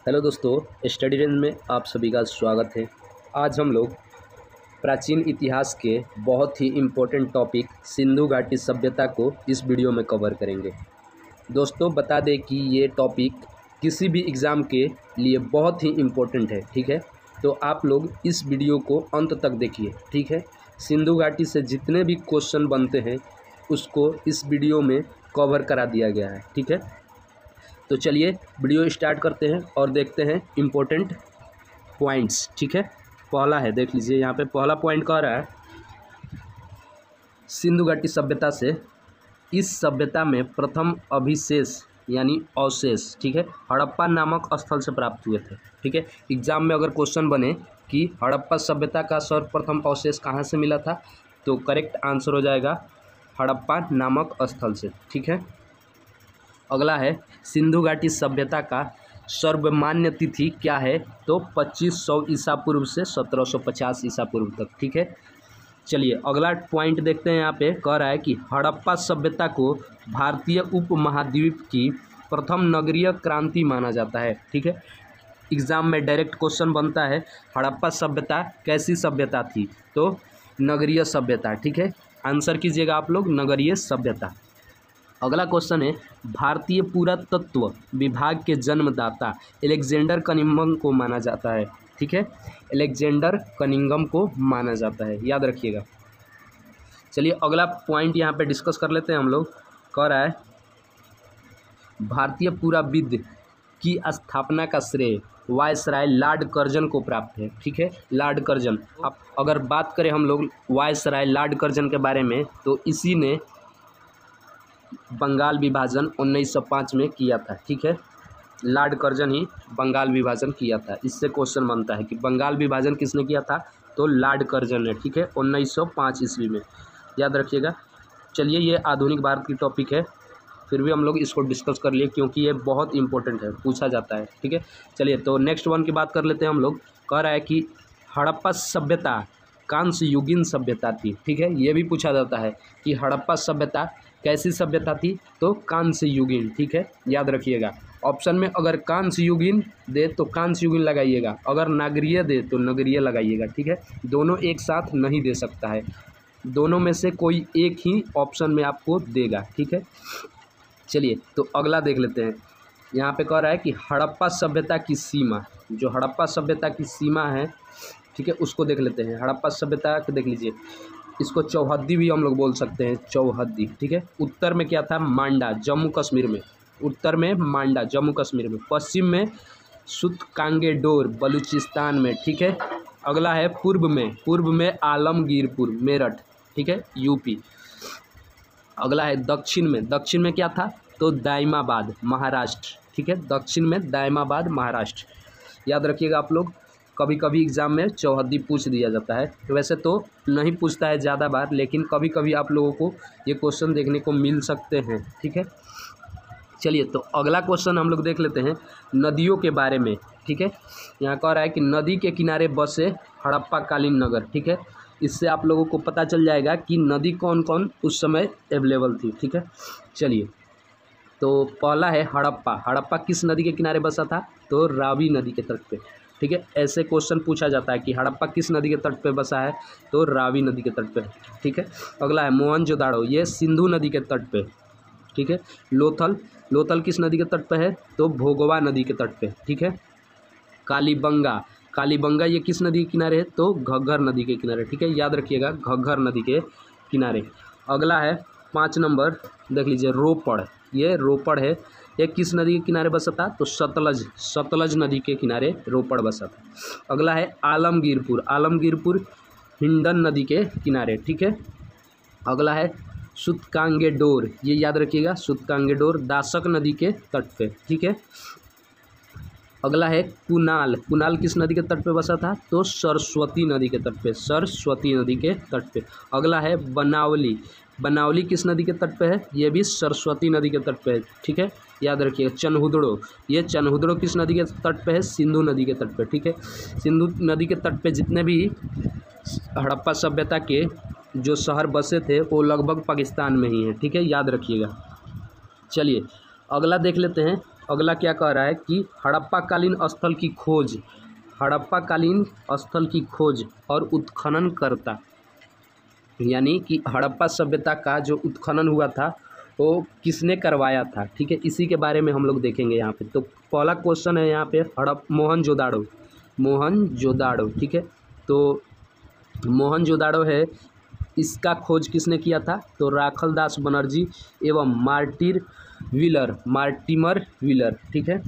Hello दोस्तों, study range में आप सभी का स्वागत है। आज हम लोग प्राचीन इतिहास के बहुत ही इम्पोर्टेंट टॉपिक सिंधु घाटी सभ्यता को इस वीडियो में कवर करेंगे। दोस्तों बता दें कि ये टॉपिक किसी भी एग्ज़ाम के लिए बहुत ही इम्पोर्टेंट है, ठीक है। तो आप लोग इस वीडियो को अंत तक देखिए, ठीक है। सिंधु घाटी से जितने भी क्वेश्चन बनते हैं उसको इस वीडियो में कवर करा दिया गया है, ठीक है। तो चलिए वीडियो स्टार्ट करते हैं और देखते हैं इम्पोर्टेंट पॉइंट्स, ठीक है। पहला है, देख लीजिए यहाँ पे पहला पॉइंट कह रहा है सिंधु घाटी सभ्यता से इस सभ्यता में प्रथम अभिशेष यानी अवशेष, ठीक है, हड़प्पा नामक स्थल से प्राप्त हुए थे, ठीक है। एग्जाम में अगर क्वेश्चन बने कि हड़प्पा सभ्यता का सर्वप्रथम अवशेष कहाँ से मिला था, तो करेक्ट आंसर हो जाएगा हड़प्पा नामक स्थल से, ठीक है। अगला है सिंधु घाटी सभ्यता का सर्वमान्य तिथि क्या है, तो 2500 ईसा पूर्व से 1750 ईसा पूर्व तक, ठीक है। चलिए अगला पॉइंट देखते हैं। यहाँ पे कह रहा है कि हड़प्पा सभ्यता को भारतीय उपमहाद्वीप की प्रथम नगरीय क्रांति माना जाता है, ठीक है। एग्जाम में डायरेक्ट क्वेश्चन बनता है हड़प्पा सभ्यता कैसी सभ्यता थी, तो नगरीय सभ्यता, ठीक है। आंसर कीजिएगा आप लोग नगरीय सभ्यता। अगला क्वेश्चन है भारतीय पुरातत्व विभाग के जन्मदाता अलेक्जेंडर कनिंघम को माना जाता है, ठीक है। अलेक्जेंडर कनिंघम को माना जाता है, याद रखिएगा। चलिए अगला पॉइंट यहाँ पे डिस्कस कर लेते हैं हम लोग। कह रहा है भारतीय पुराविद की स्थापना का श्रेय वायसराय लॉर्ड कर्जन को प्राप्त है, ठीक है। लॉर्ड कर्जन, अब अगर बात करें हम लोग वायसराय लॉर्ड कर्जन के बारे में, तो इसी ने बंगाल विभाजन 1905 में किया था, ठीक है। लॉर्ड कर्जन ही बंगाल विभाजन किया था। इससे क्वेश्चन बनता है कि बंगाल विभाजन किसने किया था, तो लॉर्ड कर्जन ने, ठीक है, 1905 ईस्वी में, याद रखिएगा। चलिए ये आधुनिक भारत की टॉपिक है, फिर भी हम लोग इसको डिस्कस कर लिए क्योंकि ये बहुत इंपॉर्टेंट है, पूछा जाता है, ठीक है। चलिए तो नेक्स्ट वन की बात कर लेते हैं हम लोग। कह रहा है कि हड़प्पा सभ्यता कांस्य युगीन सभ्यता थी, ठीक है। ये भी पूछा जाता है कि हड़प्पा सभ्यता कैसी सभ्यता थी, तो कांस्य युगीन, ठीक है, याद रखिएगा। ऑप्शन में अगर कांस्य युगीन दे तो कांस्य युगीन लगाइएगा, अगर नागरीय दे तो नगरीय लगाइएगा, ठीक है। दोनों एक साथ नहीं दे सकता है, दोनों में से कोई एक ही ऑप्शन में आपको देगा, ठीक है। चलिए तो अगला देख लेते हैं। यहाँ पे कह रहा है कि हड़प्पा सभ्यता की सीमा, जो हड़प्पा सभ्यता की सीमा है, ठीक है, उसको देख लेते हैं। हड़प्पा सभ्यता को देख लीजिए, इसको चौहद्दी भी हम लोग बोल सकते हैं, चौहद्दी, ठीक है। उत्तर में क्या था, मांडा जम्मू कश्मीर में, उत्तर में मांडा जम्मू कश्मीर में, पश्चिम में सुतकांगेडोर बलूचिस्तान में, ठीक है। अगला है पूर्व में आलमगीरपुर मेरठ, ठीक है, यूपी। अगला है दक्षिण में क्या था, तो दाइमाबाद महाराष्ट्र, ठीक है, दक्षिण में दाइमाबाद महाराष्ट्र, याद रखिएगा आप लोग। कभी कभी एग्ज़ाम में चौहद्दी पूछ दिया जाता है, वैसे तो नहीं पूछता है ज़्यादा बार, लेकिन कभी कभी आप लोगों को ये क्वेश्चन देखने को मिल सकते हैं, ठीक है। चलिए तो अगला क्वेश्चन हम लोग देख लेते हैं नदियों के बारे में, ठीक है। यहाँ कह रहा है कि नदी के किनारे बसे हड़प्पा कालीन नगर, ठीक है। इससे आप लोगों को पता चल जाएगा कि नदी कौन कौन उस समय अवेलेबल थी, ठीक है। चलिए तो पहला है हड़प्पा किस नदी के किनारे बसा था, तो रावी नदी के तट पे, ठीक है। ऐसे क्वेश्चन पूछा जाता है कि हड़प्पा किस नदी के तट पे बसा है, तो रावी नदी के तट पे, ठीक है। अगला है मोहनजोदाड़ो, ये सिंधु नदी के तट पे, ठीक है। लोथल किस नदी के तट पे है, तो भोगवा नदी के तट पे, ठीक है। कालीबंगा ये किस नदी के किनारे है, तो घग्गर नदी के किनारे, ठीक है, याद रखिएगा घग्गर नदी के किनारे। अगला है 5 नंबर, देख लीजिए रोपड़ है, ये किस नदी के किनारे बसा था, तो सतलज नदी के किनारे रोपड़ बसा था। अगला है आलमगीरपुर हिंडन नदी के किनारे, ठीक है। अगला है सुतकांगेडोर, ये याद रखिएगा सुतकांगेडोर दासक नदी के तट पे, ठीक है। अगला है कुनाल किस नदी के तट पे बसा था, तो सरस्वती नदी के तट पे, अगला है बनावली किस नदी के तट पे है, ये भी सरस्वती नदी के तट पे है, ठीक है, याद रखिएगा। चनहुदड़ो किस नदी के तट पे है, सिंधु नदी के तट पे, ठीक है। सिंधु नदी के तट पे जितने भी हड़प्पा सभ्यता के जो शहर बसे थे वो लगभग पाकिस्तान में ही है, ठीक है, याद रखिएगा। चलिए अगला देख लेते हैं अगला क्या कह रहा है कि हड़प्पाकालीन स्थल की खोज, हड़प्पाकालीन स्थल की खोज और उत्खनन करता, यानी कि हड़प्पा सभ्यता का जो उत्खनन हुआ था वो किसने करवाया था, ठीक है, इसी के बारे में हम लोग देखेंगे यहाँ पे। तो पहला क्वेश्चन है यहाँ पे मोहनजोदाड़ो, मोहनजोदाड़ो, ठीक है। तो मोहनजोदाड़ो है, इसका खोज किसने किया था, तो राखलदास बनर्जी एवं मार्टिमर व्हीलर, ठीक है।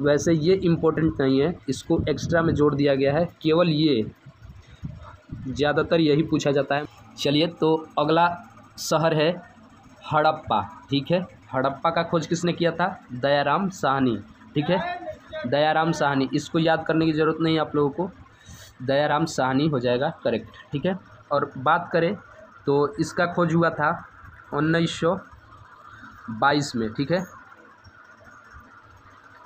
वैसे ये इम्पोर्टेंट नहीं है, इसको एक्स्ट्रा में जोड़ दिया गया है, केवल ये ज़्यादातर यही पूछा जाता है। चलिए, तो अगला शहर है हड़प्पा, ठीक है। हड़प्पा का खोज किसने किया था, दयाराम साहनी, ठीक है, दयाराम साहनी। इसको याद करने की ज़रूरत नहीं है आप लोगों को, दयाराम साहनी हो जाएगा करेक्ट, ठीक है। और बात करें तो इसका खोज हुआ था 1922 में, ठीक है,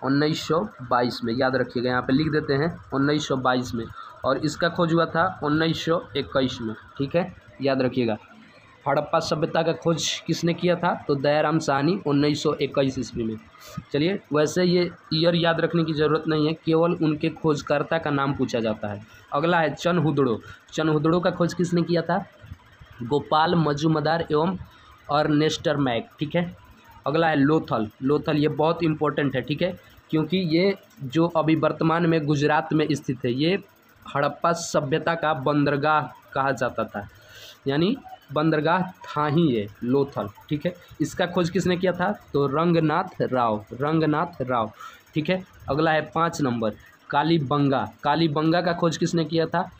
1922 में, याद रखिएगा, यहाँ पे लिख देते हैं 1922 में। और इसका खोज हुआ था 1921 में, ठीक है, याद रखिएगा। हड़प्पा सभ्यता का खोज किसने किया था, तो दयाराम साहनी 1921 ईस्वी में। चलिए, वैसे ये ईयर याद रखने की ज़रूरत नहीं है, केवल उनके खोजकर्ता का नाम पूछा जाता है। अगला है चनहुदड़ो, चनहुदड़ो का खोज किसने किया था, गोपाल मजुमदार एवं अर्नेस्टर मैक, ठीक है। अगला है लोथल, लोथल ये बहुत इंपॉर्टेंट है, ठीक है, क्योंकि ये जो अभी वर्तमान में गुजरात में स्थित है, ये हड़प्पा सभ्यता का बंदरगाह कहा जाता था, यानी बंदरगाह था ही ये लोथल, ठीक है। इसका खोज किसने किया था, तो रंगनाथ राव, रंगनाथ राव, ठीक है। अगला है 5 नंबर कालीबंगा, कालीबंगा का खोज किसने किया था,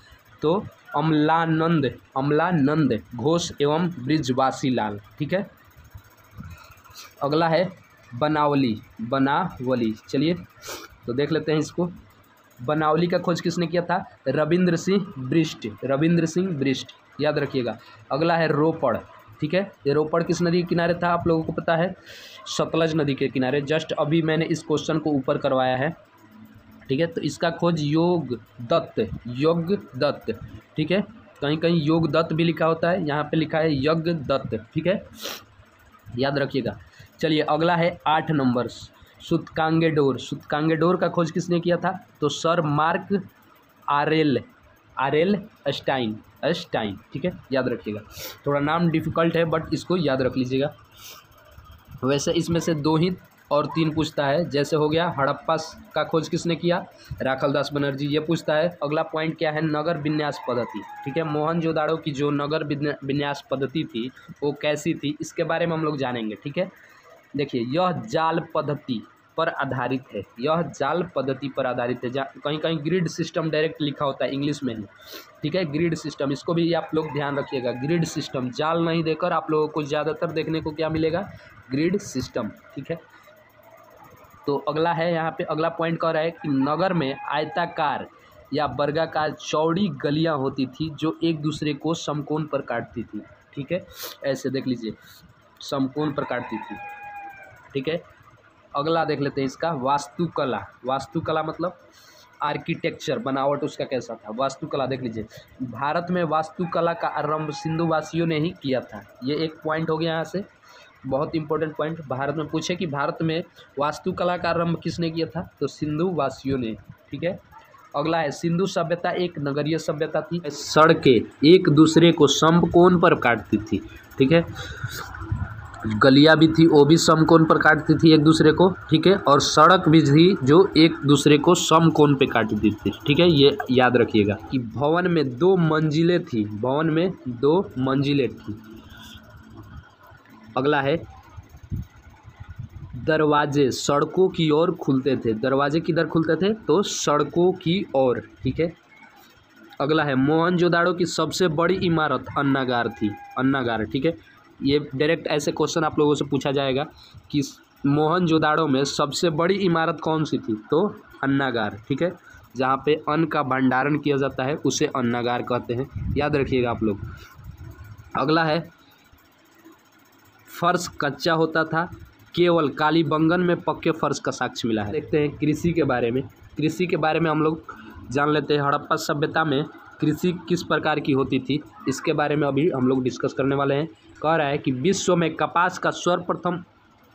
तो अमलानंद घोष एवं ब्रिजवासी लाल, ठीक है। अगला है बनावली, बनावली, चलिए तो देख लेते हैं इसको। बनावली का खोज किसने किया था, रविंद्र सिंह बिष्ट, रविंद्र सिंह बिष्ट, याद रखिएगा। अगला है रोपड़, ठीक है, ये रोपड़ किस नदी के किनारे था, आप लोगों को पता है, सतलज नदी के किनारे। जस्ट अभी मैंने इस क्वेश्चन को ऊपर करवाया है, ठीक है। तो इसका खोज योग दत्त, ठीक है, कहीं कहीं योग दत्त भी लिखा होता है, यहाँ पे लिखा है यज्ञ दत्त, ठीक है, याद रखिएगा। चलिए, अगला है 8 नंबर सूतकांगेडोर, सूतकांगेडोर का खोज किसने किया था, तो सर मार्क आरेल स्टाइन, ठीक है, याद रखिएगा। थोड़ा नाम डिफ़िकल्ट है बट इसको याद रख लीजिएगा। वैसे इसमें से 2 ही और 3 पूछता है, जैसे हो गया हड़प्पा का खोज किसने किया, राखलदास बनर्जी, ये पूछता है। अगला पॉइंट क्या है, नगर विन्यास पद्धति, ठीक है, मोहनजोदाड़ो की जो नगर विन्यास पद्धति थी वो कैसी थी, इसके बारे में हम लोग जानेंगे, ठीक है। देखिए, यह जाल पद्धति पर आधारित है, यह जाल पद्धति पर आधारित है। कहीं कहीं ग्रिड सिस्टम डायरेक्ट लिखा होता है इंग्लिश में ही, ठीक है, ग्रिड सिस्टम, इसको भी आप लोग ध्यान रखिएगा। ग्रिड सिस्टम, जाल नहीं देकर आप लोगों को ज़्यादातर देखने को क्या मिलेगा, ग्रिड सिस्टम, ठीक है। तो अगला है, यहाँ पे अगला पॉइंट कह रहा है कि नगर में आयताकार या वर्गाकार चौड़ी गलियाँ होती थी जो एक दूसरे को समकोण पर काटती थी, ठीक है, ऐसे देख लीजिए, समकोण पर काटती थी, ठीक है। अगला देख लेते हैं इसका, वास्तुकला, वास्तुकला मतलब आर्किटेक्चर, बनावट उसका कैसा था, वास्तुकला देख लीजिए। भारत में वास्तुकला का आरंभ सिंधु वासियों ने ही किया था, ये एक पॉइंट हो गया यहाँ से, बहुत इंपॉर्टेंट पॉइंट। भारत में पूछे कि भारत में वास्तुकला का आरंभ किसने किया था, तो सिंधु वासियों ने, ठीक है। अगला है सिंधु सभ्यता एक नगरीय सभ्यता थी, सड़कें एक दूसरे को समकोण पर काटती थी, ठीक है, गलियां भी थी वो भी समकोण पर काटती थी एक दूसरे को, ठीक है, और सड़क भी थी जो एक दूसरे को समकोण पे काटती थी, ठीक है, ये याद रखिएगा। कि भवन में 2 मंजिलें थी, भवन में 2 मंजिलें थी। अगला है दरवाजे सड़कों की ओर खुलते थे, दरवाजे किधर खुलते थे, तो सड़कों की ओर, ठीक है। अगला है मोहनजोदाड़ो की सबसे बड़ी इमारत अन्नागार थी, अन्नागार, ठीक है, ये डायरेक्ट ऐसे क्वेश्चन आप लोगों से पूछा जाएगा कि मोहनजोदाड़ो में सबसे बड़ी इमारत कौन सी थी, तो अन्नागार, ठीक है, जहाँ पे अन्न का भंडारण किया जाता है उसे अन्नागार कहते हैं, याद रखिएगा आप लोग। अगला है फर्श कच्चा होता था, केवल कालीबंगन में पक्के फर्श का साक्ष्य मिला है। देखते हैं कृषि के बारे में, कृषि के बारे में हम लोग जान लेते हैं। हड़प्पा सभ्यता में कृषि किस प्रकार की होती थी, इसके बारे में अभी हम लोग डिस्कस करने वाले हैं। कह रहा है कि विश्व में कपास का सर्वप्रथम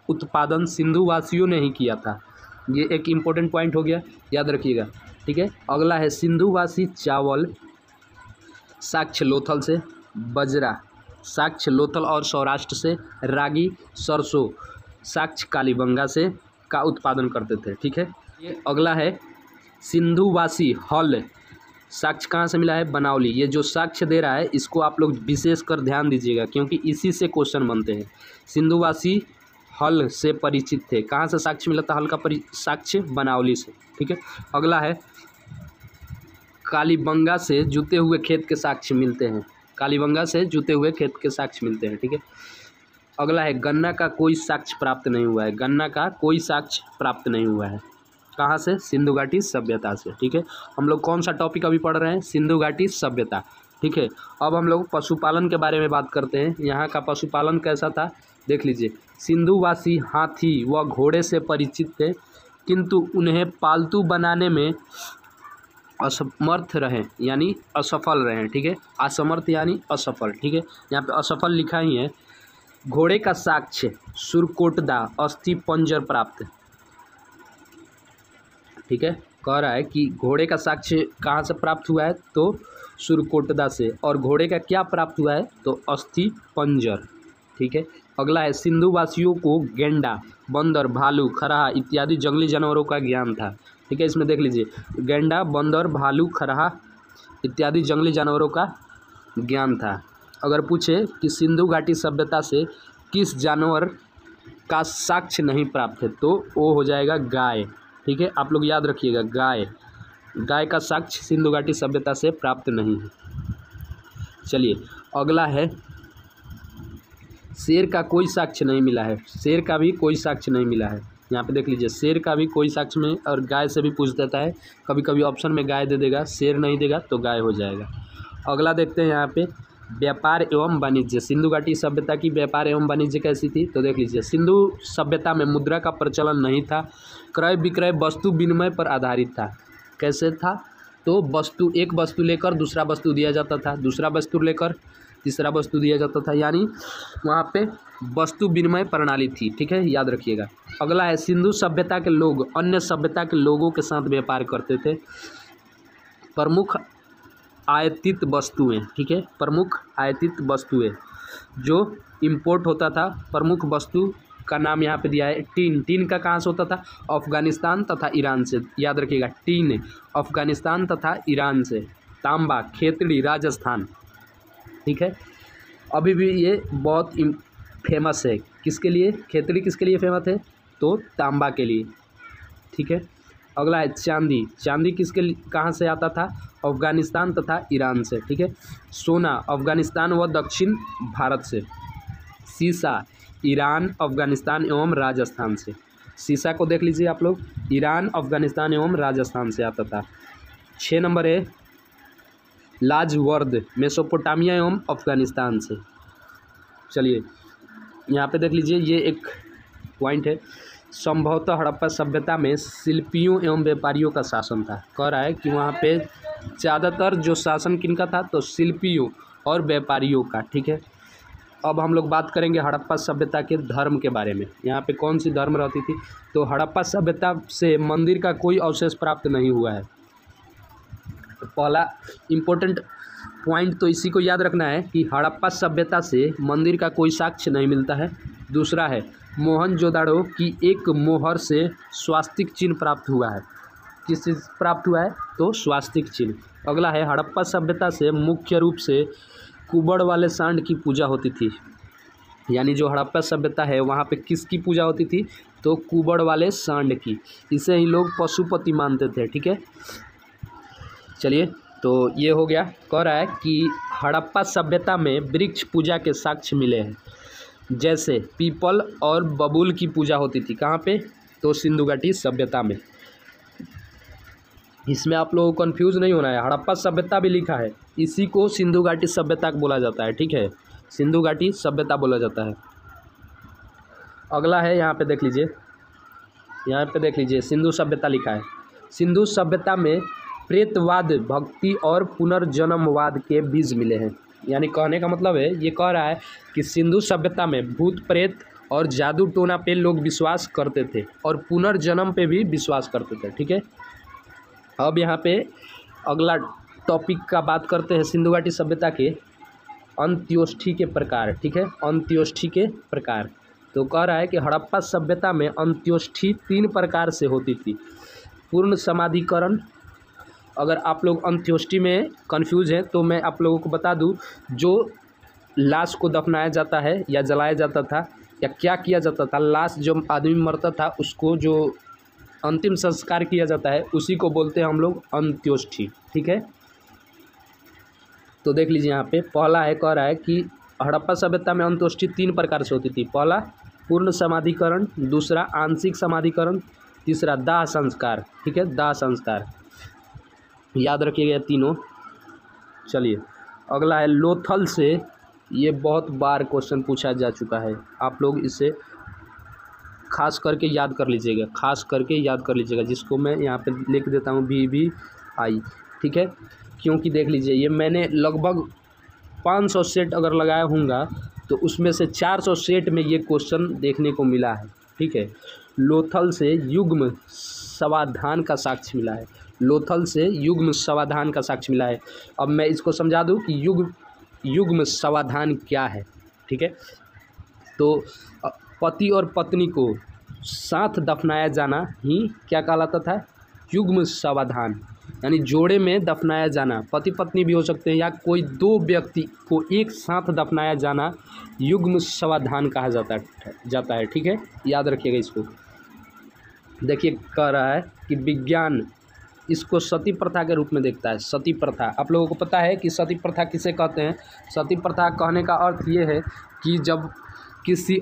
उत्पादन सिंधु वासियों ने ही किया था। ये एक इम्पोर्टेंट पॉइंट हो गया, याद रखिएगा, ठीक है। अगला है सिंधुवासी चावल साक्ष्य लोथल से, बजरा साक्ष्य लोथल और सौराष्ट्र से, रागी सरसों साक्ष्य कालीबंगा से का उत्पादन करते थे, ठीक है। ये अगला है सिंधुवासी हल साक्ष्य कहाँ से मिला है, बनावली। ये जो साक्ष्य दे रहा है इसको आप लोग विशेष कर ध्यान दीजिएगा क्योंकि इसी से क्वेश्चन बनते हैं। सिंधुवासी हल से परिचित थे, कहाँ से साक्ष्य मिला था, हल का साक्ष्य बनावली से, ठीक है। अगला है कालीबंगा से जुते हुए खेत के साक्ष्य मिलते हैं, कालीबंगा से जुते हुए खेत के साक्ष्य मिलते हैं, ठीक है। अगला है गन्ना का कोई साक्ष्य प्राप्त नहीं हुआ है, गन्ना का कोई साक्ष्य प्राप्त नहीं हुआ है, कहाँ से, सिंधु घाटी सभ्यता से, ठीक है। हम लोग कौन सा टॉपिक अभी पढ़ रहे हैं, सिंधु घाटी सभ्यता, ठीक है। अब हम लोग पशुपालन के बारे में बात करते हैं। यहाँ का पशुपालन कैसा था देख लीजिए। सिंधुवासी हाथी व घोड़े से परिचित थे किंतु उन्हें पालतू बनाने में असमर्थ रहे, यानी असफल रहे, ठीक है। असमर्थ यानी असफल, ठीक है। यहाँ पे असफल लिखा ही है। घोड़े का साक्ष्य सुरकोटदा अस्थि पंजर प्राप्त, ठीक है। कह रहा है कि घोड़े का साक्ष्य कहाँ से प्राप्त हुआ है तो सुरकोटदा से, और घोड़े का क्या प्राप्त हुआ है तो अस्थि पंजर, ठीक है। अगला है सिंधुवासियों को गेंडा बंदर भालू खरहा इत्यादि जंगली जानवरों का ज्ञान था, ठीक है। इसमें देख लीजिए गेंडा बंदर भालू खरहा इत्यादि जंगली जानवरों का ज्ञान था। अगर पूछे कि सिंधु घाटी सभ्यता से किस जानवर का साक्ष्य नहीं प्राप्त है तो वो हो जाएगा गाय, ठीक है। आप लोग याद रखिएगा गाय का साक्ष्य सिंधु घाटी सभ्यता से प्राप्त नहीं है। चलिए अगला है शेर का कोई साक्ष्य नहीं मिला है, शेर का भी कोई साक्ष्य नहीं मिला है। यहाँ पे देख लीजिए शेर का भी कोई साक्ष्य में, और गाय से भी पूछ देता है, कभी कभी ऑप्शन में गाय दे देगा, शेर नहीं देगा तो गाय हो जाएगा। अगला देखते हैं यहाँ पे व्यापार एवं वाणिज्य, सिंधु घाटी सभ्यता की व्यापार एवं वाणिज्य कैसी थी तो देख लीजिए। सिंधु सभ्यता में मुद्रा का प्रचलन नहीं था, क्रय विक्रय वस्तु विनिमय पर आधारित था। कैसे था तो वस्तु, एक वस्तु लेकर दूसरा वस्तु दिया जाता था, दूसरा वस्तु लेकर तीसरा वस्तु दिया जाता था, यानी वहाँ पे वस्तु विनिमय प्रणाली थी, ठीक है, याद रखिएगा। अगला है सिंधु सभ्यता के लोग अन्य सभ्यता के लोगों के साथ व्यापार करते थे। प्रमुख आयातित वस्तुएं, ठीक है, प्रमुख आयातित वस्तुएं जो इंपोर्ट होता था, प्रमुख वस्तु का नाम यहाँ पे दिया है टीन। टीन का कहाँ से होता था, अफगानिस्तान तथा ईरान से, याद रखिएगा टीन अफगानिस्तान तथा ईरान से। तांबा खेतड़ी राजस्थान, ठीक है। अभी भी ये बहुत फेमस है, किसके लिए, खेतड़ी किसके लिए फेमस है तो तांबा के लिए, ठीक है। अगला है चांदी, चांदी किसके कहाँ से आता था, अफगानिस्तान तथा ईरान से, ठीक है। सोना अफगानिस्तान व दक्षिण भारत से। सीसा ईरान अफगानिस्तान एवं राजस्थान से। सीसा को देख लीजिए आप लोग, ईरान अफगानिस्तान एवं राजस्थान से आता था। 6 नंबर है लाजवर्द मेसोपोटामिया एवं अफगानिस्तान से। चलिए यहाँ पे देख लीजिए, ये एक पॉइंट है। संभवतः हड़प्पा सभ्यता में शिल्पियों एवं व्यापारियों का शासन था। कह रहा है कि वहाँ पे ज़्यादातर जो शासन किनका था तो शिल्पियों और व्यापारियों का, ठीक है। अब हम लोग बात करेंगे हड़प्पा सभ्यता के धर्म के बारे में। यहाँ पे कौन सी धर्म रहती थी तो हड़प्पा सभ्यता से मंदिर का कोई अवशेष प्राप्त नहीं हुआ है। तो पहला इम्पोर्टेंट पॉइंट तो इसी को याद रखना है कि हड़प्पा सभ्यता से मंदिर का कोई साक्ष्य नहीं मिलता है। दूसरा है मोहनजोदाड़ो की एक मोहर से स्वास्तिक चिन्ह प्राप्त हुआ है। किस चीज़ प्राप्त हुआ है तो स्वास्तिक चिन्ह। अगला है हड़प्पा सभ्यता से मुख्य रूप से कुबड़ वाले सांड की पूजा होती थी। यानी जो हड़प्पा सभ्यता है वहाँ पे किसकी पूजा होती थी तो कुबड़ वाले सांड की। इसे ही लोग पशुपति मानते थे, ठीक है। चलिए तो ये हो गया। कह रहा है कि हड़प्पा सभ्यता में वृक्ष पूजा के साक्ष्य मिले हैं, जैसे पीपल और बबूल की पूजा होती थी। कहाँ पे तो सिंधु घाटी सभ्यता में। इसमें आप लोगों को कंफ्यूज नहीं होना है, हड़प्पा सभ्यता भी लिखा है, इसी को सिंधु घाटी सभ्यता बोला जाता है, ठीक है, सिंधु घाटी सभ्यता बोला जाता है। अगला है यहाँ पे देख लीजिए, यहाँ पे देख लीजिए सिंधु सभ्यता लिखा है। सिंधु सभ्यता में प्रेतवाद भक्ति और पुनर्जन्मवाद के बीज मिले हैं। यानी कहने का मतलब है, ये कह रहा है कि सिंधु सभ्यता में भूत प्रेत और जादू टोना पे लोग विश्वास करते थे और पुनर्जन्म पे भी विश्वास करते थे। ठीक है, अब यहाँ पे अगला टॉपिक का बात करते हैं सिंधु घाटी सभ्यता के अंत्योष्ठी के प्रकार। ठीक है, अंत्योष्ठी के प्रकार। तो कह रहा है कि हड़प्पा सभ्यता में अंत्योष्ठी 3 प्रकार से होती थी। पूर्ण समाधिकरण, अगर आप लोग अंत्योष्ठी में कंफ्यूज हैं तो मैं आप लोगों को बता दूं, जो लाश को दफनाया जाता है या जलाया जाता था या क्या किया जाता था, लाश जो आदमी मरता था उसको जो अंतिम संस्कार किया जाता है उसी को बोलते हैं हम लोग अंत्योष्ठी। ठीक है, तो देख लीजिए यहाँ पे पहला है, कह रहा है कि हड़प्पा सभ्यता में अंत्योष्ठी 3 प्रकार से होती थी। पहला पूर्ण समाधिकरण, दूसरा आंशिक समाधिकरण, तीसरा दाह संस्कार। ठीक है, दाह संस्कार, याद रखिएगा तीनों। चलिए अगला है लोथल से। ये बहुत बार क्वेश्चन पूछा जा चुका है, आप लोग इसे खास करके याद कर लीजिएगा, खास करके याद कर लीजिएगा, जिसको मैं यहाँ पे लिख देता हूँ VVI। ठीक है, क्योंकि देख लीजिए ये मैंने लगभग 500 सेट अगर लगाया होगा तो उसमें से 400 सेट में ये क्वेश्चन देखने को मिला है। ठीक है, लोथल से युग्म समाधान का साक्ष्य मिला है, लोथल से युग्म समाधान का साक्ष्य मिला है। अब मैं इसको समझा दूं कि युग्म समाधान क्या है। ठीक है, तो पति और पत्नी को साथ दफनाया जाना ही क्या कहलाता था, युग्म समाधान, यानी जोड़े में दफनाया जाना, पति पत्नी भी हो सकते हैं या कोई 2 व्यक्ति को एक साथ दफनाया जाना युग्म समाधान कहा जाता है। ठीक है, याद रखिएगा इसको। देखिए कह रहा है कि विज्ञान इसको सती प्रथा के रूप में देखता है। सती प्रथा, आप लोगों को पता है कि सती प्रथा किसे कहते हैं। सती प्रथा कहने का अर्थ ये है कि जब किसी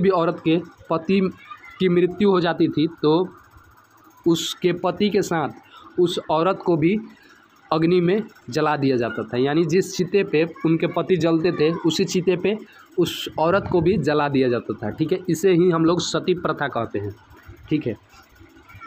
भी औरत के पति की मृत्यु हो जाती थी तो उसके पति के साथ उस औरत को भी अग्नि में जला दिया जाता था, यानी जिस चीते पे उनके पति जलते थे उसी चीते पे उस औरत को भी जला दिया जाता था। ठीक है, इसे ही हम लोग सती प्रथा कहते हैं। ठीक है,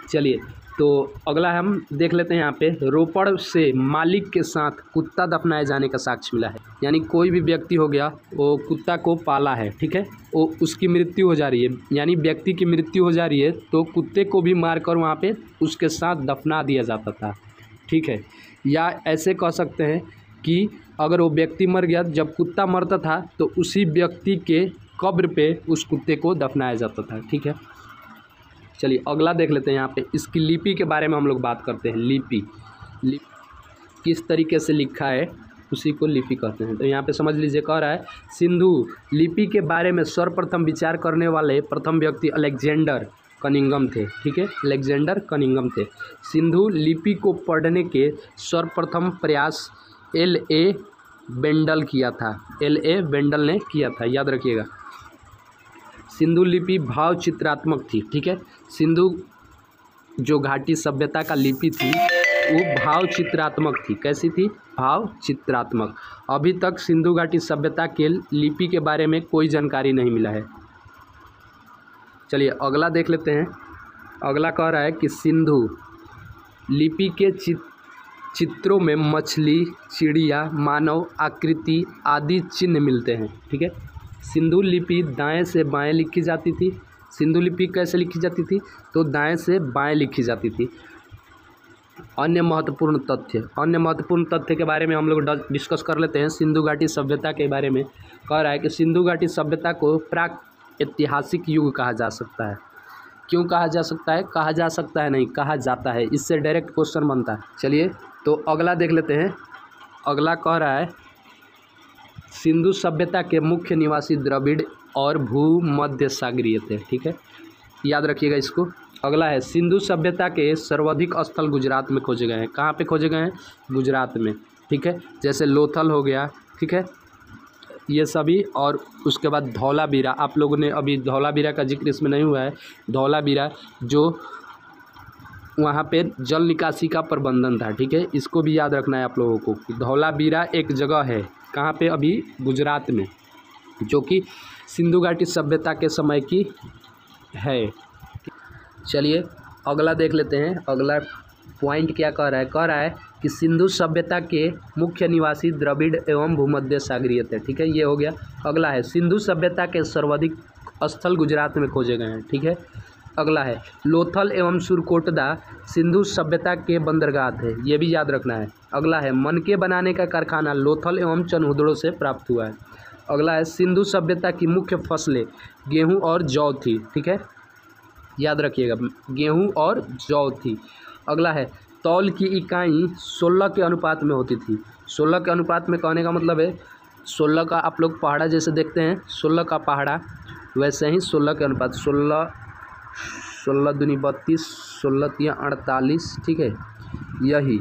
चलिए तो अगला हम देख लेते हैं यहाँ पे रोपड़ से मालिक के साथ कुत्ता दफनाए जाने का साक्ष्य मिला है। यानी कोई भी व्यक्ति हो गया, वो कुत्ता को पाला है। ठीक है, वो उसकी मृत्यु हो जा रही है, यानी व्यक्ति की मृत्यु हो जा रही है तो कुत्ते को भी मारकर वहाँ पे उसके साथ दफना दिया जाता था। ठीक है, या ऐसे कह सकते हैं कि अगर वो व्यक्ति मर गया, जब कुत्ता मरता था तो उसी व्यक्ति के कब्र पे उस कुत्ते को दफनाया जाता था। ठीक है, चलिए अगला देख लेते हैं। यहाँ पे इसकी लिपि के बारे में हम लोग बात करते हैं। लिपि किस तरीके से लिखा है उसी को लिपि कहते हैं। तो यहाँ पे समझ लीजिए, कह रहा है सिंधु लिपि के बारे में सर्वप्रथम विचार करने वाले प्रथम व्यक्ति अलेक्जेंडर कनिंघम थे। ठीक है, अलेक्जेंडर कनिंघम थे। सिंधु लिपि को पढ़ने के सर्वप्रथम प्रयास L.A. बेंडल किया था। L.A. बेंडल ने किया था, याद रखिएगा। सिंधु लिपि भाव चित्रात्मक थी। ठीक है, सिंधु जो घाटी सभ्यता का लिपि थी वो भाव चित्रात्मक थी। कैसी थी, भाव चित्रात्मक। अभी तक सिंधु घाटी सभ्यता के लिपि के बारे में कोई जानकारी नहीं मिला है। चलिए अगला देख लेते हैं। अगला कह रहा है कि सिंधु लिपि के चित्रों में मछली, चिड़िया, मानव आकृति आदि चिन्ह मिलते हैं। ठीक है, सिंधु लिपि दाएं से बाएं लिखी जाती थी। सिंधु लिपि कैसे लिखी जाती थी, तो दाएं से बाएं लिखी जाती थी। अन्य महत्वपूर्ण तथ्य के बारे में हम लोग डिस्कस कर लेते हैं। सिंधु घाटी सभ्यता के बारे में कह रहा है कि सिंधु घाटी सभ्यता को प्राक ऐतिहासिक युग कहा जा सकता है। क्यों कहा जा सकता है, कहा जा सकता है नहीं, कहा जाता है, इससे डायरेक्ट क्वेश्चन बनता है। चलिए तो अगला देख लेते हैं। अगला कह रहा है सिंधु सभ्यता के मुख्य निवासी द्रविड़ और भूमध्य सागरीय थे। ठीक है, याद रखिएगा इसको। अगला है सिंधु सभ्यता के सर्वाधिक स्थल गुजरात में खोजे गए हैं। कहाँ पे खोजे गए हैं, गुजरात में। ठीक है, जैसे लोथल हो गया। ठीक है, ये सभी, और उसके बाद धौलावीरा। आप लोगों ने अभी धौलावीरा का जिक्र इसमें नहीं हुआ है। धौलावीरा जो वहाँ पे जल निकासी का प्रबंधन था। ठीक है, इसको भी याद रखना है आप लोगों को कि धौलावीरा एक जगह है, कहाँ पे, अभी गुजरात में, जो कि सिंधु घाटी सभ्यता के समय की है। चलिए अगला देख लेते हैं। अगला पॉइंट क्या कह रहा है, कह रहा है कि सिंधु सभ्यता के मुख्य निवासी द्रविड़ एवं भूमध्य सागरीय थे। ठीक है, ये हो गया। अगला है सिंधु सभ्यता के सर्वाधिक स्थल गुजरात में खोजे गए हैं। ठीक है, अगला है लोथल एवं सुरकोटदा सिंधु सभ्यता के बंदरगाह थे, ये भी याद रखना है। अगला है मनके बनाने का कारखाना लोथल एवं चनहुदड़ो से प्राप्त हुआ है। अगला है सिंधु सभ्यता की मुख्य फसलें गेहूँ और जौ थी। ठीक है, याद रखिएगा, गेहूँ और जौ थी। अगला है तौल की इकाई 16 के अनुपात में होती थी। 16 के अनुपात में कहने का मतलब है 16 का आप लोग पहाड़ा जैसे देखते हैं, 16 का पहाड़ा, वैसे ही 16 के अनुपात, 16 दूनी 32, 16 तिया 48। ठीक है, यही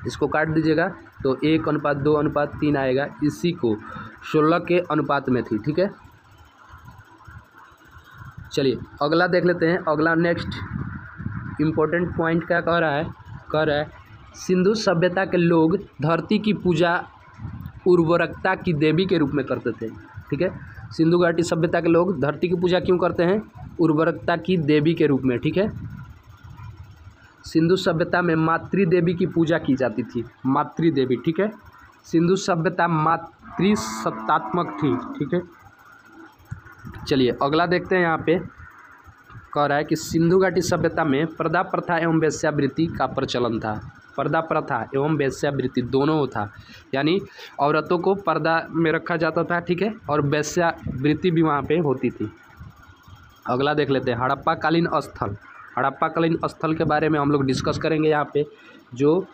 इसको काट दीजिएगा तो 1:2:3 आएगा, इसी को 16 के अनुपात में थी। ठीक है, चलिए अगला देख लेते हैं। अगला नेक्स्ट इम्पोर्टेंट पॉइंट क्या कह रहा है सिंधु सभ्यता के लोग धरती की पूजा उर्वरकता की देवी के रूप में करते थे। ठीक है, सिंधु घाटी सभ्यता के लोग धरती की पूजा क्यों करते हैं? उर्वरकता की देवी के रूप में। ठीक है, सिंधु सभ्यता में मातृ देवी की पूजा की जाती थी, मातृ देवी। ठीक है, सिंधु सभ्यता मातृसत्तात्मक थी। ठीक है, चलिए अगला देखते हैं। यहाँ पे कह रहा है कि सिंधु घाटी सभ्यता में पर्दा प्रथा एवं वेश्यावृत्ति का प्रचलन था। पर्दा प्रथा एवं वेश्यावृत्ति दोनों था, यानी औरतों को पर्दा में रखा जाता था। ठीक है, और वेश्यावृत्ति भी वहाँ पे होती थी। अगला देख लेते हैं हड़प्पाकालीन स्थल। हड़प्पाकालीन स्थल के बारे में हम लोग डिस्कस करेंगे यहाँ पे, जो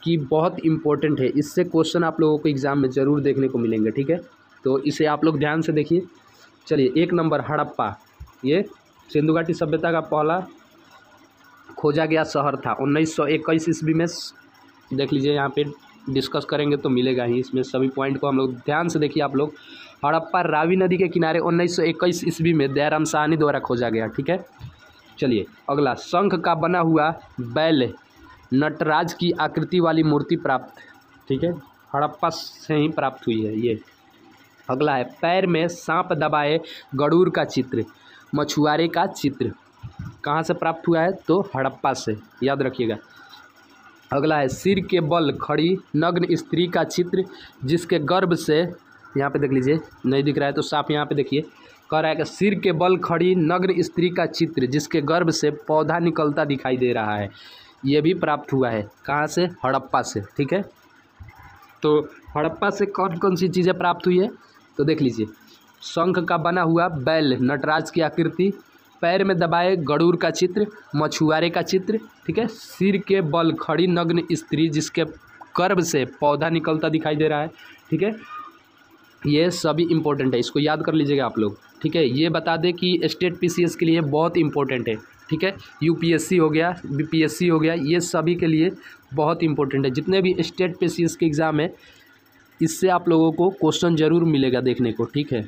कि बहुत इम्पोर्टेंट है। इससे क्वेश्चन आप लोगों को एग्ज़ाम में ज़रूर देखने को मिलेंगे। ठीक है, तो इसे आप लोग ध्यान से देखिए। चलिए 1 नंबर हड़प्पा, ये सिंधु घाटी सभ्यता का पहला खोजा गया शहर था 1921 ईस्वी में। देख लीजिए, यहाँ पे डिस्कस करेंगे तो मिलेगा ही, इसमें सभी पॉइंट को हम लोग ध्यान से देखिए आप लोग। हड़प्पा रावी नदी के किनारे 1921 ईस्वी में दयाराम साहनी द्वारा खोजा गया। ठीक है, चलिए अगला शंख का बना हुआ बैल नटराज की आकृति वाली मूर्ति प्राप्त। ठीक है, हड़प्पा से ही प्राप्त हुई है ये। अगला है पैर में सांप दबाए गरुड़ का चित्र, मछुआरे का चित्र कहाँ से प्राप्त हुआ है? तो हड़प्पा से, याद रखिएगा। अगला है सिर के बल खड़ी नग्न स्त्री का चित्र जिसके गर्भ से, यहाँ पे देख लीजिए, नहीं दिख रहा है तो साफ यहाँ पे देखिए, कह रहा है कि सिर के बल खड़ी नग्न स्त्री का चित्र जिसके गर्भ से पौधा निकलता दिखाई दे रहा है, ये भी प्राप्त हुआ है। कहाँ से? हड़प्पा से। ठीक है, तो हड़प्पा से कौन कौन सी चीज़ें प्राप्त हुई है तो देख लीजिए। शंख का बना हुआ बैल नटराज की आकृति, पैर में दबाए गरुड़ का चित्र, मछुआरे का चित्र। ठीक है, सिर के बल खड़ी नग्न स्त्री जिसके गर्भ से पौधा निकलता दिखाई दे रहा है। ठीक है, ये सभी इंपॉर्टेंट है, इसको याद कर लीजिएगा आप लोग। ठीक है, ये बता दें कि स्टेट पीसीएस के लिए बहुत इंपॉर्टेंट है। ठीक है, यूपीएससी हो गया, बीपीएससी हो गया, ये सभी के लिए बहुत इंपॉर्टेंट है। जितने भी स्टेट पीसीएस के एग्ज़ाम है, इससे आप लोगों को क्वेश्चन ज़रूर मिलेगा देखने को। ठीक है,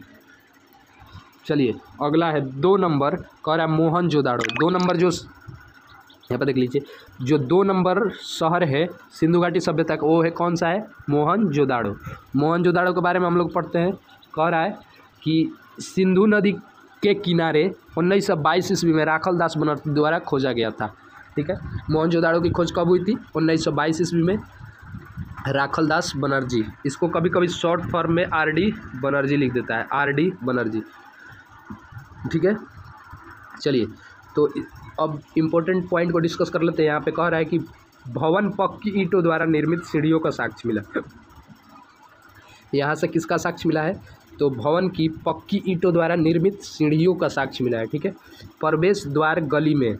चलिए अगला है 2 नंबर, कह रहा है मोहनजोदाड़ो। 2 नंबर जो यहाँ पर देख लीजिए, जो 2 नंबर शहर है सिंधु घाटी सभ्यता का, वो है कौन सा है? मोहनजोदाड़ो। मोहनजोदाड़ो के बारे में हम लोग पढ़ते हैं। कह रहा है कि सिंधु नदी के किनारे 1922 ईस्वी में राखल दास बनर्जी द्वारा खोजा गया था। ठीक है, मोहनजोदाड़ो की खोज कब हुई थी? 1922 ईस्वी में राखल दास बनर्जी। इसको कभी कभी शॉर्ट फॉर्म में आरडी बनर्जी लिख देता है, आरडी बनर्जी। ठीक है, चलिए तो अब इम्पोर्टेंट पॉइंट को डिस्कस कर लेते हैं। यहाँ पे कह रहा है कि भवन पक्की ईंटों द्वारा निर्मित सीढ़ियों का साक्ष्य मिला। यहाँ से किसका साक्ष्य मिला है? तो भवन की पक्की ईंटों द्वारा निर्मित सीढ़ियों का साक्ष्य मिला है। ठीक है, प्रवेश द्वार गली में,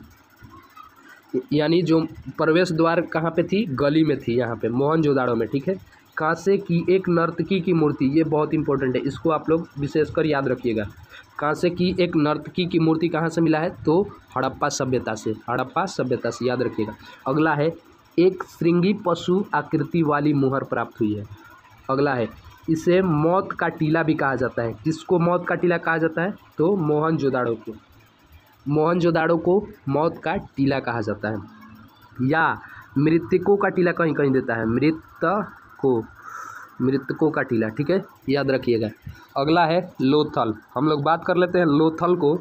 यानी जो प्रवेश द्वार कहाँ पे थी? गली में थी, यहाँ पे मोहनजोदाड़ो में। ठीक है, कांसे की एक नर्तकी की मूर्ति, ये बहुत इंपॉर्टेंट है, इसको आप लोग विशेषकर याद रखिएगा। कांसे की एक नर्तकी की मूर्ति कहाँ से मिला है? तो हड़प्पा सभ्यता से, हड़प्पा सभ्यता से, याद रखिएगा। अगला है एक श्रृंगी पशु आकृति वाली मुहर प्राप्त हुई है। अगला है इसे मौत का टीला भी कहा जाता है। किसको मौत का टीला कहा जाता है? तो मोहनजोदाड़ो को, मोहनजोदाड़ो को मौत का टीला कहा जाता है। या मृतकों का टीला कहीं कहीं देता है, मृतकों का टीला। ठीक है, याद रखिएगा। अगला है लोथल। हम लोग बात कर लेते हैं लोथल को,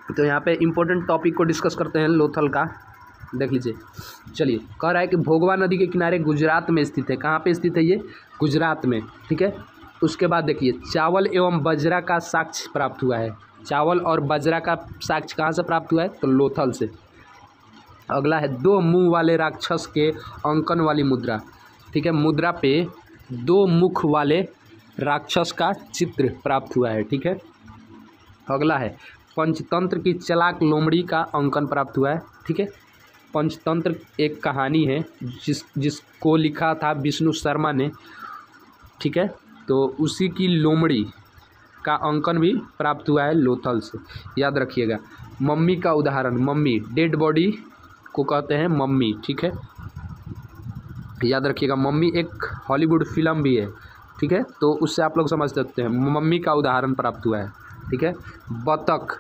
तो यहाँ पे इम्पोर्टेंट टॉपिक को डिस्कस करते हैं लोथल का। देख लीजिए। चलिए, कह रहा है कि भोगवा नदी के किनारे गुजरात में स्थित है। कहाँ पे स्थित है ये? गुजरात में, ठीक है। उसके बाद देखिए, चावल एवं बाजरा का साक्ष्य प्राप्त हुआ है। चावल और बाजरा का साक्ष्य कहाँ से प्राप्त हुआ है? तो लोथल से। अगला है 2 मुंह वाले राक्षस के अंकन वाली मुद्रा, ठीक है। मुद्रा पे 2 मुख वाले राक्षस का चित्र प्राप्त हुआ है, ठीक है। अगला है पंचतंत्र की चलाक लोमड़ी का अंकन प्राप्त हुआ है, ठीक है। पंचतंत्र एक कहानी है जिसको लिखा था विष्णु शर्मा ने, ठीक है। तो उसी की लोमड़ी का अंकन भी प्राप्त हुआ है लोथल से, याद रखिएगा। मम्मी का उदाहरण, मम्मी डेड बॉडी को कहते हैं मम्मी, ठीक है, याद रखिएगा। मम्मी एक हॉलीवुड फिल्म भी है, ठीक है, तो उससे आप लोग समझ सकते हैं। मम्मी का उदाहरण प्राप्त हुआ है, ठीक है। बतख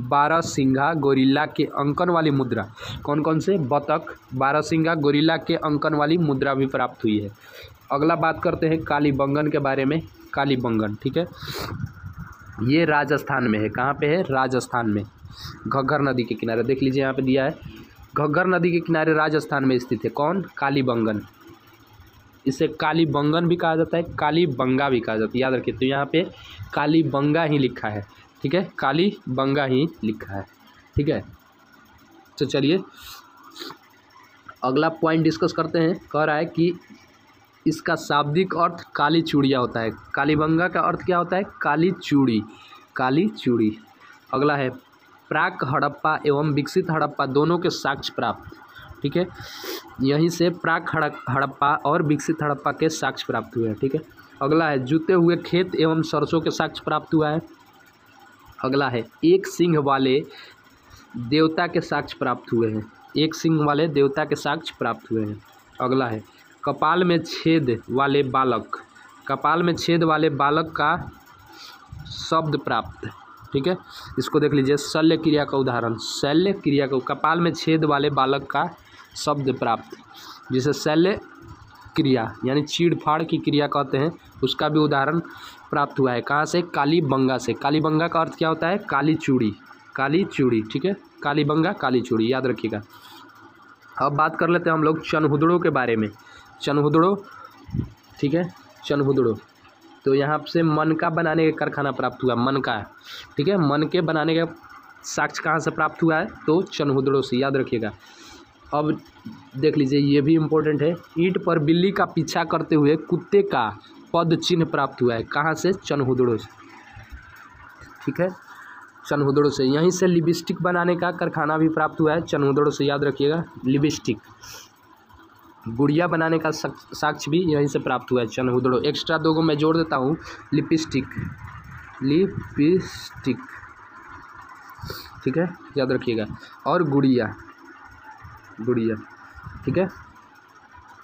12 सिंघा गोरिल्ला के अंकन वाली मुद्रा, कौन कौन से? बतख, 12 सिंघा गोरिल्ला के अंकन वाली मुद्रा भी प्राप्त हुई है। अगला बात करते हैं कालीबंगन के बारे में। कालीबंगन, ठीक है, ये राजस्थान में है। कहाँ पे है? राजस्थान में, घग्गर नदी के किनारे। देख लीजिए यहाँ पे दिया है, घग्गर नदी के किनारे राजस्थान में स्थित है। कौन? कालीबंगन। इसे कालीबंगन भी कहा जाता है, कालीबंगा भी कहा जाता है, याद रखिए। तो यहाँ पे कालीबंगा ही लिखा है, ठीक है, कालीबंगा ही लिखा है, ठीक है। तो चलिए अगला पॉइंट डिस्कस करते हैं। कह रहा है कि इसका शाब्दिक अर्थ काली चूड़िया होता है। कालीबंगा का अर्थ क्या होता है? काली चूड़ी, काली चूड़ी। अगला है प्राक हड़प्पा एवं विकसित हड़प्पा दोनों के साक्ष्य प्राप्त, ठीक है। यहीं से प्राक हड़प्पा और विकसित हड़प्पा के साक्ष्य प्राप्त हुए हैं, ठीक है। अगला है जूते हुए खेत एवं सरसों के साक्ष्य प्राप्त हुआ है। अगला है एक सिंह वाले देवता के साक्ष्य प्राप्त हुए हैं। एक सिंह वाले देवता के साक्ष्य प्राप्त हुए हैं। अगला है कपाल में छेद वाले बालक, कपाल में छेद वाले बालक का शब्द प्राप्त, ठीक है। इसको देख लीजिए, शल्य क्रिया का उदाहरण, शल्य क्रिया को, कपाल में छेद वाले बालक का शब्द प्राप्त, जिसे शल्य क्रिया यानी चीड़-फाड़ की क्रिया कहते हैं, उसका भी उदाहरण प्राप्त हुआ है। कहाँ से? कालीबंगा से। कालीबंगा का अर्थ क्या होता है? काली चूड़ी, काली चूड़ी, ठीक है। कालीबंगा काली चूड़ी, याद रखिएगा। अब बात कर लेते हैं हम लोग चनहुदड़ों के बारे में। चनहुदड़ों, ठीक है, चनहुदड़ों। तो यहाँ से मनका बनाने का कारखाना प्राप्त हुआ, मनका, ठीक है। मनके बनाने का साक्ष्य कहाँ से प्राप्त हुआ है? तो चनहुदड़ों से, याद रखिएगा। अब देख लीजिए, ये भी इम्पोर्टेंट है। ईंट पर बिल्ली का पीछा करते हुए कुत्ते का पद चिन्ह प्राप्त हुआ है। कहाँ से? चनहुदड़ों से, ठीक है, चनहुदड़ों से। यहीं से लिपस्टिक बनाने का कारखाना भी प्राप्त हुआ है, चनहुदड़ों से, याद रखिएगा। लिपस्टिक, गुड़िया बनाने का साक्ष्य भी यहीं से प्राप्त हुआ है, चनहुदड़ों। एक्स्ट्रा 2 को मैं जोड़ देता हूँ, लिपस्टिक, लिपस्टिक, ठीक है, याद रखिएगा। और गुड़िया, गुड़िया, ठीक है।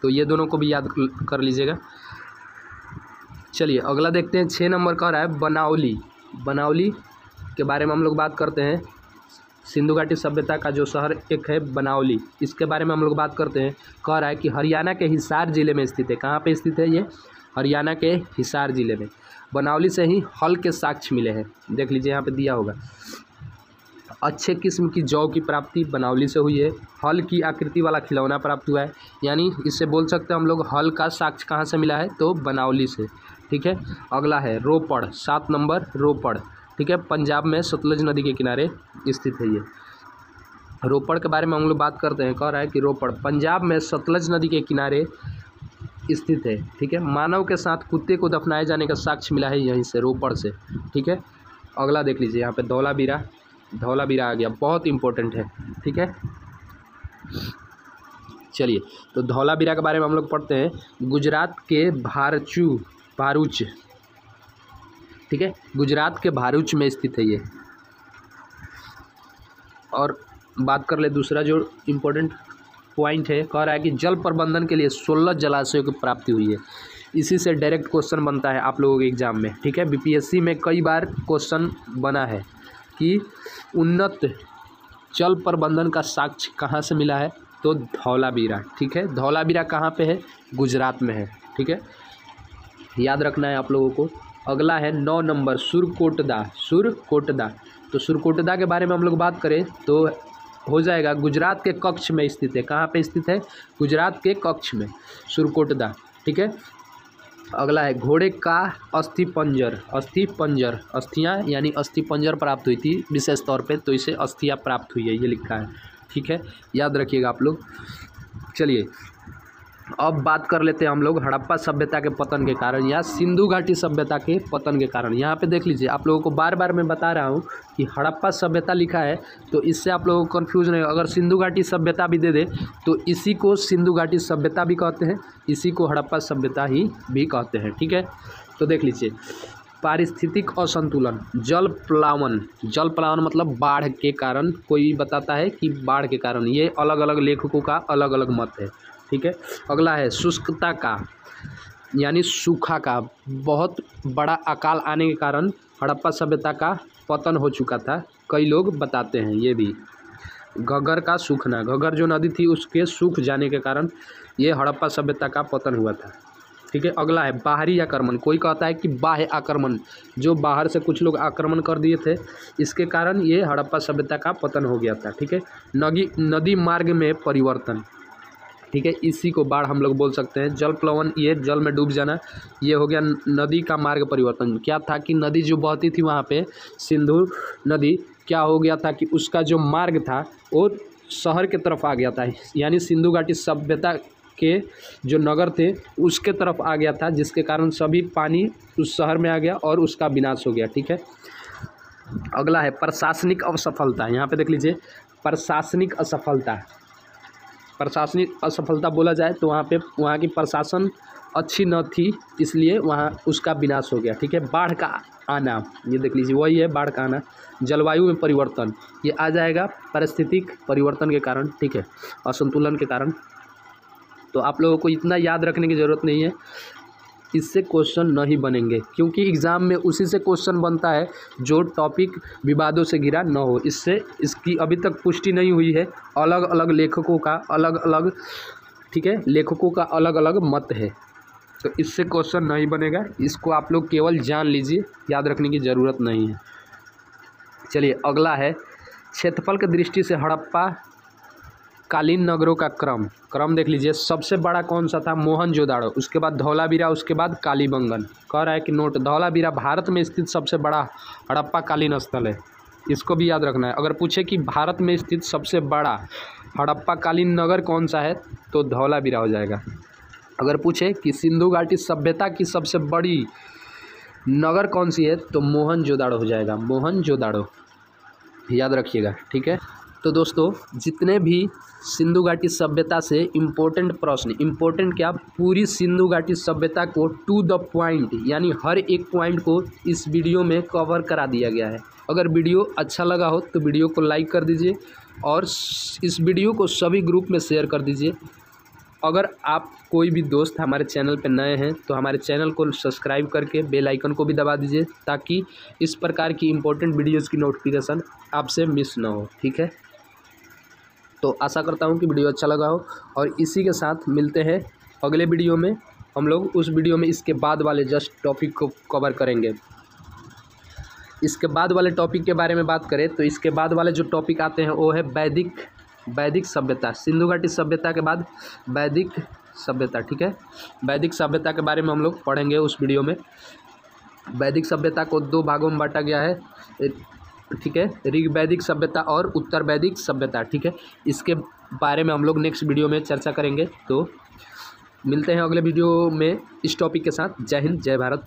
तो ये दोनों को भी याद कर लीजिएगा। चलिए अगला देखते हैं। 6 नंबर का रहा है बनावली। बनावली के बारे में हम लोग बात करते हैं। सिंधु घाटी सभ्यता का जो शहर एक है बनावली, इसके बारे में हम लोग बात करते हैं। कह रहा है कि हरियाणा के हिसार जिले में स्थित है। कहाँ पे स्थित है ये? हरियाणा के हिसार जिले में। बनावली से ही हल के साक्ष्य मिले हैं, देख लीजिए यहाँ पे दिया होगा। अच्छे किस्म की जौ की प्राप्ति बनावली से हुई है। हल की आकृति वाला खिलौना प्राप्त हुआ है, यानी इससे बोल सकते हैं हम लोग हल का साक्ष्य कहाँ से मिला है? तो बनावली से, ठीक है। अगला है रोपड़, 7 नंबर रोपड़, ठीक है, पंजाब में सतलज नदी के किनारे स्थित है ये। रोपड़ के बारे में हम लोग बात करते हैं। कह रहा है कि रोपड़ पंजाब में सतलज नदी के किनारे स्थित है, ठीक है। मानव के साथ कुत्ते को दफनाए जाने का साक्ष्य मिला है यहीं से, रोपड़ से, ठीक है। अगला देख लीजिए, यहाँ पे धौलावीरा, धौलावीरा आ गया, बहुत इंपॉर्टेंट है, ठीक है। चलिए तो धौलावीरा के बारे में हम लोग पढ़ते हैं। गुजरात के भारूच, ठीक है, गुजरात के भारूच में स्थित है ये। और बात कर ले दूसरा जो इम्पोर्टेंट पॉइंट है, कह रहा है कि जल प्रबंधन के लिए 16 जलाशयों की प्राप्ति हुई है। इसी से डायरेक्ट क्वेश्चन बनता है आप लोगों के एग्जाम में, ठीक है। बीपीएससी में कई बार क्वेश्चन बना है कि उन्नत जल प्रबंधन का साक्ष्य कहाँ से मिला है? तो धौलावीरा, ठीक है। धौलावीरा कहाँ पे है? गुजरात में है, ठीक है, याद रखना है आप लोगों को। अगला है 9 नंबर सुरकोटदा। सुरकोटदा, तो सुरकोटदा के बारे में हम लोग बात करें तो हो जाएगा गुजरात के कच्छ में स्थित है। कहाँ पे स्थित है? गुजरात के कच्छ में, सुरकोटदा। ठीक है। अगला है घोड़े का अस्थि पंजर। अस्थि पंजर, अस्थियाँ यानी अस्थि पंजर प्राप्त हुई थी विशेष तौर पे, तो इसे अस्थियाँ प्राप्त हुई है, ये लिखा है। ठीक है, याद रखिएगा आप लोग। चलिए अब बात कर लेते हैं हम लोग हड़प्पा सभ्यता के पतन के कारण या सिंधु घाटी सभ्यता के पतन के कारण। यहाँ पे देख लीजिए, आप लोगों को बार बार मैं बता रहा हूँ कि हड़प्पा सभ्यता लिखा है, तो इससे आप लोगों को कन्फ्यूज नहीं। अगर सिंधु घाटी सभ्यता भी दे दे तो इसी को सिंधु घाटी सभ्यता भी कहते हैं, इसी को हड़प्पा सभ्यता ही भी कहते हैं। ठीक है, तो देख लीजिए पारिस्थितिक असंतुलन, जल प्लावन। जल प्लावन मतलब बाढ़ के कारण, कोई बताता है कि बाढ़ के कारण, ये अलग अलग लेखकों का अलग अलग मत है। ठीक है। अगला है शुष्कता का यानी सूखा का, बहुत बड़ा अकाल आने के कारण हड़प्पा सभ्यता का पतन हो चुका था, कई लोग बताते हैं। ये भी घग्गर का सूखना, घग्गर जो नदी थी उसके सूख जाने के कारण ये हड़प्पा सभ्यता का पतन हुआ था। ठीक है। अगला है बाहरी आक्रमण। कोई कहता है कि बाह्य आक्रमण, जो बाहर से कुछ लोग आक्रमण कर दिए थे, इसके कारण ये हड़प्पा सभ्यता का पतन हो गया था। ठीक है। नदी मार्ग में परिवर्तन। ठीक है, इसी को बाढ़ हम लोग बोल सकते हैं। जल प्लवन, ये जल में डूब जाना, ये हो गया नदी का मार्ग परिवर्तन। क्या था कि नदी जो बहती थी वहाँ पे, सिंधु नदी, क्या हो गया था कि उसका जो मार्ग था वो शहर के तरफ आ गया था, यानी सिंधु घाटी सभ्यता के जो नगर थे उसके तरफ आ गया था, जिसके कारण सभी पानी उस शहर में आ गया और उसका विनाश हो गया। ठीक है। अगला है प्रशासनिक असफलता। यहाँ पे देख लीजिए प्रशासनिक असफलता। प्रशासनिक असफलता बोला जाए तो वहाँ की प्रशासन अच्छी न थी, इसलिए वहाँ उसका विनाश हो गया। ठीक है। बाढ़ का आना, ये देख लीजिए वही है बाढ़ का आना। जलवायु में परिवर्तन, ये आ जाएगा पारिस्थितिक परिवर्तन के कारण। ठीक है, असंतुलन के कारण। तो आप लोगों को इतना याद रखने की ज़रूरत नहीं है, इससे क्वेश्चन नहीं बनेंगे, क्योंकि एग्ज़ाम में उसी से क्वेश्चन बनता है जो टॉपिक विवादों से घिरा न हो। इसकी अभी तक पुष्टि नहीं हुई है, अलग अलग लेखकों का अलग अलग, ठीक है, लेखकों का अलग अलग मत है, तो इससे क्वेश्चन नहीं बनेगा। इसको आप लोग केवल जान लीजिए, याद रखने की ज़रूरत नहीं है। चलिए अगला है क्षेत्रफल की दृष्टि से हड़प्पा कालीन नगरों का क्रम देख लीजिए। सबसे बड़ा कौन सा था? मोहनजोदाड़ो, उसके बाद धौलावीरा, उसके बाद कालीबंगन। कह रहा है कि नोट, धौलावीरा भारत में स्थित सबसे बड़ा हड़प्पा कालीन स्थल है, इसको भी याद रखना है। अगर पूछे कि भारत में स्थित सबसे बड़ा हड़प्पा कालीन नगर कौन सा है तो धौलावीरा हो जाएगा। अगर पूछे कि सिंधु घाटी सभ्यता की सबसे बड़ी नगर कौन सी है तो मोहनजोदाड़ो हो जाएगा, मोहनजोदाड़ो, याद रखिएगा। ठीक है। तो दोस्तों जितने भी सिंधु घाटी सभ्यता से इम्पोर्टेंट प्रश्न, इम्पोर्टेंट क्या, पूरी सिंधु घाटी सभ्यता को टू द पॉइंट यानी हर एक पॉइंट को इस वीडियो में कवर करा दिया गया है। अगर वीडियो अच्छा लगा हो तो वीडियो को लाइक कर दीजिए और इस वीडियो को सभी ग्रुप में शेयर कर दीजिए। अगर आप कोई भी दोस्त हमारे चैनल पर नए हैं तो हमारे चैनल को सब्सक्राइब करके बेल आइकन को भी दबा दीजिए, ताकि इस प्रकार की इम्पोर्टेंट वीडियोज़ की नोटिफिकेशन आपसे मिस ना हो। ठीक है। तो आशा करता हूँ कि वीडियो अच्छा लगा हो, और इसी के साथ मिलते हैं अगले वीडियो में। हम लोग उस वीडियो में इसके बाद वाले जस्ट टॉपिक को कवर करेंगे। इसके बाद वाले टॉपिक के बारे में बात करें तो इसके बाद वाले जो टॉपिक आते हैं वो है वैदिक सभ्यता। सिंधु घाटी सभ्यता के बाद वैदिक सभ्यता। ठीक है। वैदिक सभ्यता के बारे में हम लोग पढ़ेंगे उस वीडियो में। वैदिक सभ्यता को 2 भागों में बांटा गया है। ठीक है, ऋग्वैदिक सभ्यता और उत्तर वैदिक सभ्यता। ठीक है, इसके बारे में हम लोग नेक्स्ट वीडियो में चर्चा करेंगे। तो मिलते हैं अगले वीडियो में इस टॉपिक के साथ। जय हिंद, जय भारत।